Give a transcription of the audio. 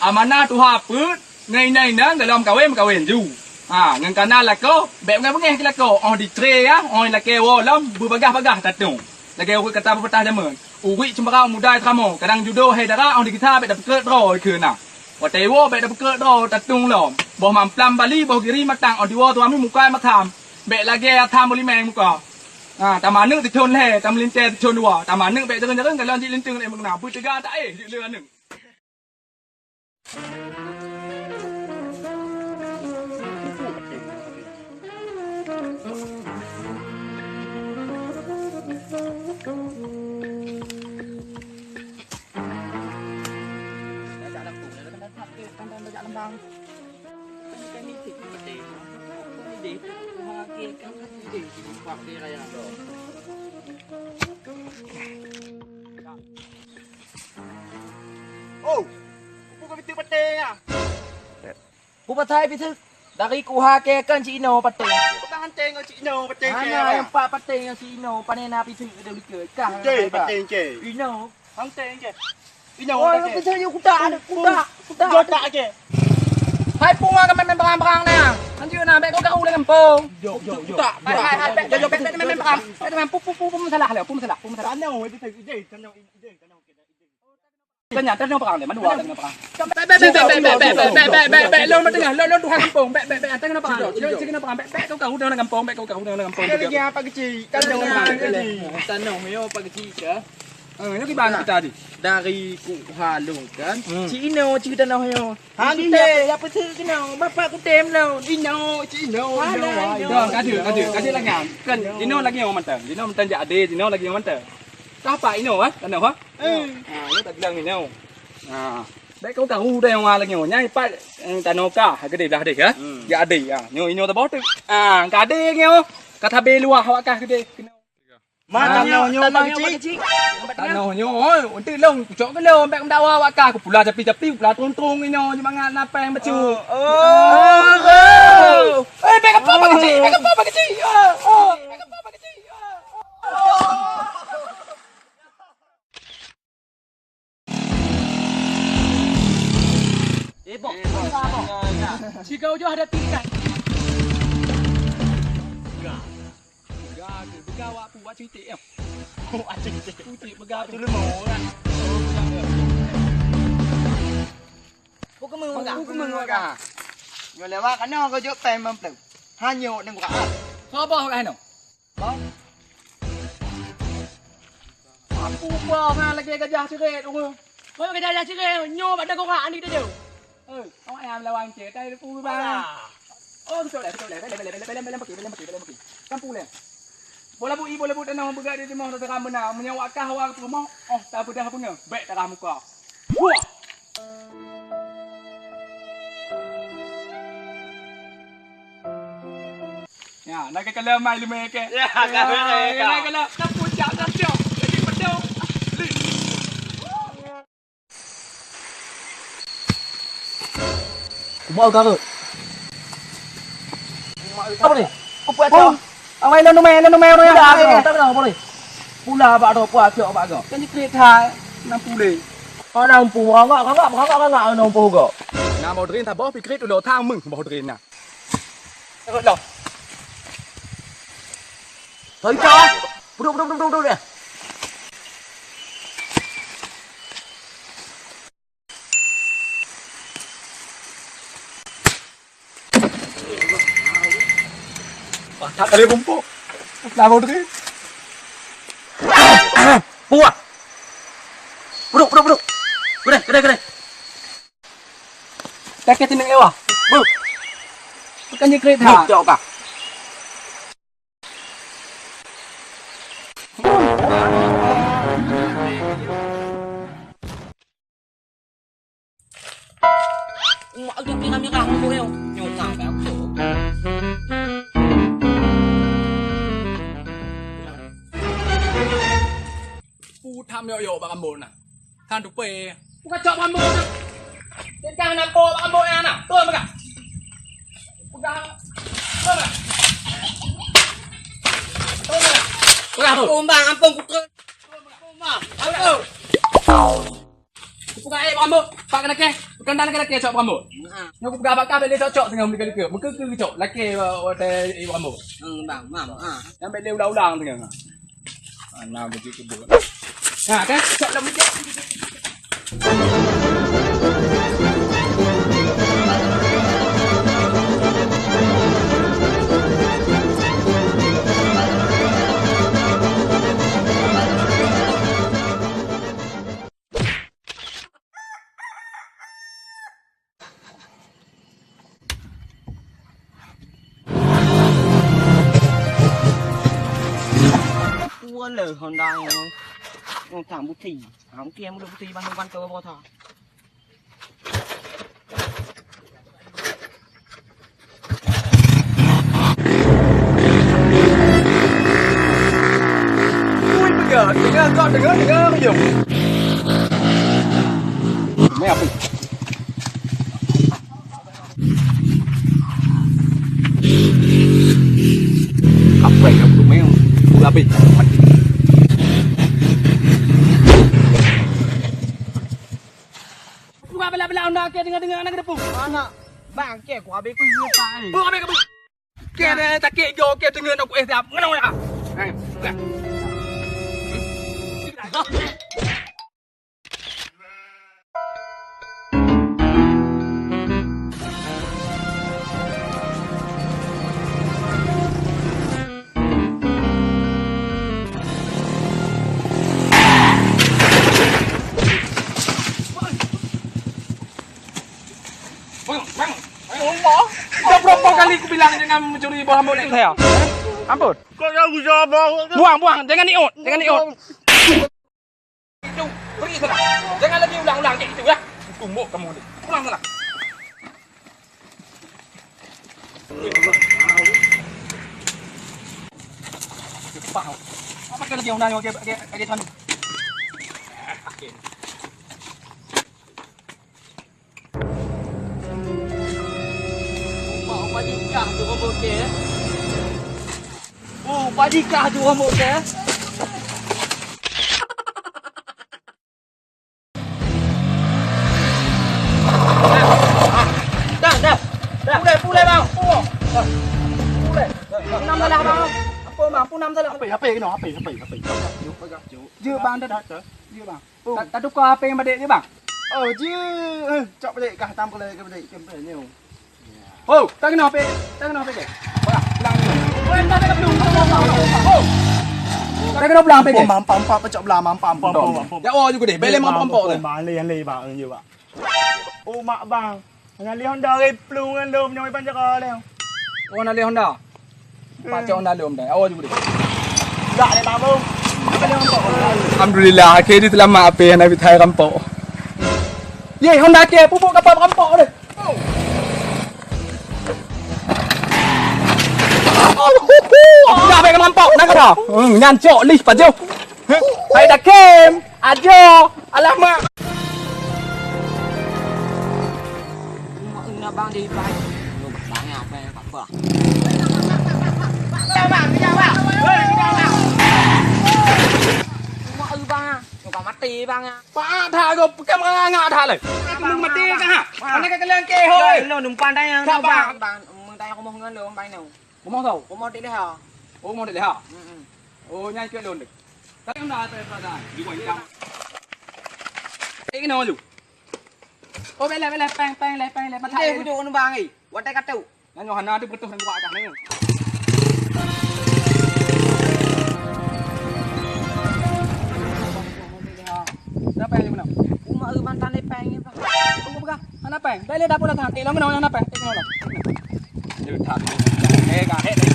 amanah tu apa? Ngai dalam kawin ju. Ngan kana lako, bek ngai lako. On di tre ya, on lake wolam berbagah-bagah tatung. Lake aku kata petah jaman. Uri cembarau muda tramo, kadang judo hedara on di kita bek dapat ro keuna. Watewo bek dapat ro tatung lom. Boh mamplam Bali boh giri matang on di wo tu ami muka makam. Bek lagi tham boli meng muka. Tamaneng ti chon he, tam linte ti chon dua. Tamaneng bek jagan-jagan kalau ji lintung le mengna. Bu tiga tak di leuan neng. Oh, bukan betul peting ah. Ku patai pitu dari ku hake kan Cino peting. Bukan hanting kau Cino peting ke. Mana yang pak peting yang Cino panena pitu dia beli kah. Cik peting ke. Cino. Hanting ke. Cino Oh, ke. pitu you kuda. Godak ke. Hai punga kan main perang ni. Anjir nak bek kau kau dengan pung. Yo. Hai bek yo bek main perang. Dengan pu masalah le, pu masalah. Tanau itu ide, tanau. Kan nyata dengan perang ni, mana dua dengan perang. Bek lo tengah, lo Tuhan kampung. Bek tengah perang. Lo sini perang. Bek kau dengan kampung, bek kau dengan kampung. Dia lagi apa kecil? Tanau mana? Tanau yo pagi ke. Ini gimana kita tadi? Dari ku halung kan. Cino cerita noh yo. Hanting. Apa tu kena? Bapak ku tem lo. Cino. Dah, kadi lagi kan. Dino lagi orang mantap. Dino mantap jadi, Dino lagi orang mantap. Siapa Ino ah? Tanau ha? Ini tak bilang Ino. Baik kau tahu dah yang lagi orang nyai pat tanau ka, gede dah deh ya. Ya ade ya. Ino tak bawa tu. Kade ngeo. Kata beluah awak kah gede. Mana nyo cik? Tanau nyo, untuk long, cok ke long, baik mendawa awak kah. Aku pula capi-capi, pula tung-tung Ino, semangat napang bacu. Baik apa kecil? Baik apa kecil? Si kau je ada tingkat. Begar awak buat cerita ya. Cerita begar tu lemah kan. Bukan Bukan. Yo lewat kana kau jok pen mempelu. Hanyo dengan buka. Siapa orang no? Aku apa lagi gajah cerit tu. Kau gajah cerit nyo pada kau rak ni dia. Awak yang lawan cek tai pu bang. Oh betul lah. Belum pergi. Kampung le. Bola bu tanah begat dia mau tak ramai nak menyawakah awak tu mau. Oh tak apa dah punya. Baik tak muka. Wah. Ya, nak kalau mai lume ke. Ya, kalau tak puncak dah siap. Jadi pedau. Mau kau? Apa ni? Apa tu? Awak nak numai tu ya? Tak tahu apa ni. Pula apa tu? Apa siapa apa kau? Kan ni kereta 60. Orang pu kagak orang pu kau. Nah mau drin tak bawa pikir tu lo thang mung mau drin nah. Takut lo. Thôi cho. Duduk dia. Tak ada kumpul. Nah mau drin. Buah. Duduk. Kedai. Tak kena tengok lewah. Bu. Bukan je kereta. Jauh kah? Mak tu mirah-mirah muka dia. Nyotang kat aku. Pu tham yo bak ambon nah. Than tu pe. Bukan cok ambon nah. Dia kan nak po bak ambon nah. Tuan bak. Pegang. Tuan. Kumbang ampun kutra. Kumbang. Bukan air bak ambon. Pak kena ke. Kan dah laki-laki cok rambut. Yang aku gabak dia cok tengah beli ke. Muka ke cok laki rambut. Bang, mam. Yang beli ulang-ulang tengah. Nah begitu tu. Nah kan cok dah macam. Tua lờ hòn đai nó thảm bút thị, không kia muốn được bút thị ban ban tơ bao thà. Ui bây giờ đừng có dùng. Mấy học đi. Học vậy học tụi mấy không? Là bị Bukan bela-bela anda ke dengar anak depu. Mana? Bang, kek ku habis ku hiu tai. Bukan habis kamu. Ke tak ke yo ke dengar aku siap. Ngono lah. Bukan. Berapa kali aku bilang jangan mencuri buah rambut itu saya? Ampun. Kau dah usah bang. Buang, jangan niut. Itu, pergi sana. Jangan lagi ulang-ulang kayak gitu ya. Tumbuk kamu ni. Pulang sana. Cepat. Apa kali dia undang ke sana? Padikah tu rambut ke? Oh, padikah tu rambut ke? Dah. Pulai bang. Pulai. Punam salah bang. Apa bang? Punam salah. HP cái nó HP. Dư bang dah. Dư bang. Tak tukar HP yang badek je bang. Chứ chọn cái đấy cả tam cái đấy cái này nhiều. Oh, tak kena HP ke? Bah, pulang ni. Oh, tak kena belum. Oh. Tak kena pulang HP ke? Pam chọn là pam. Ya oh juga deh, bele mampu tu. Bang lê bang như vậy. Ô mạ bang. Ngan li Honda cái plung ngan dom nyoi pan jaka leo. Oh, nak lihat Honda. Baca Honda lom dah. Oh juga deh. Dạ để bang không? Alhamdulillah, akhirnya selamat apa yang nak thai rampok. Ye, Honda ke pupuk kapal rampok deh. Dah baik rampok nak kata. Nyancok lih pajau. Hai dah kem. Ajo. Alamak. Mak ina bang di bai. Lu bang apa yang apa? Mak bang. Kau mati bang. Pak tha go kamera ngak tha le. Mung mati ka ha. Ana ka kalian ke hoi. Lo numpan tay yang Sao bang? Bang, mung tay aku mau ngan lo bai nào. Có mong đâu? Aku mau đi ha. Ô mong để hả? Ô nhanh chuyện luôn được. Tất cả là tới ra đi quanh trong. Cái nào luôn? Ô bên này peng lại bắt Đây thay. aku duduk bang ni. Buat tay katu. Nhanh nhỏ hana tu betul sang buat dah ni. Dah peng mana? Mak mantan ni peng ni bang. Ô bukan. Hana peng. Đây lên đáp là thằng. Cái nó cái nào hana peng. Cái nào là. Như thằng. Ê cả hết đấy.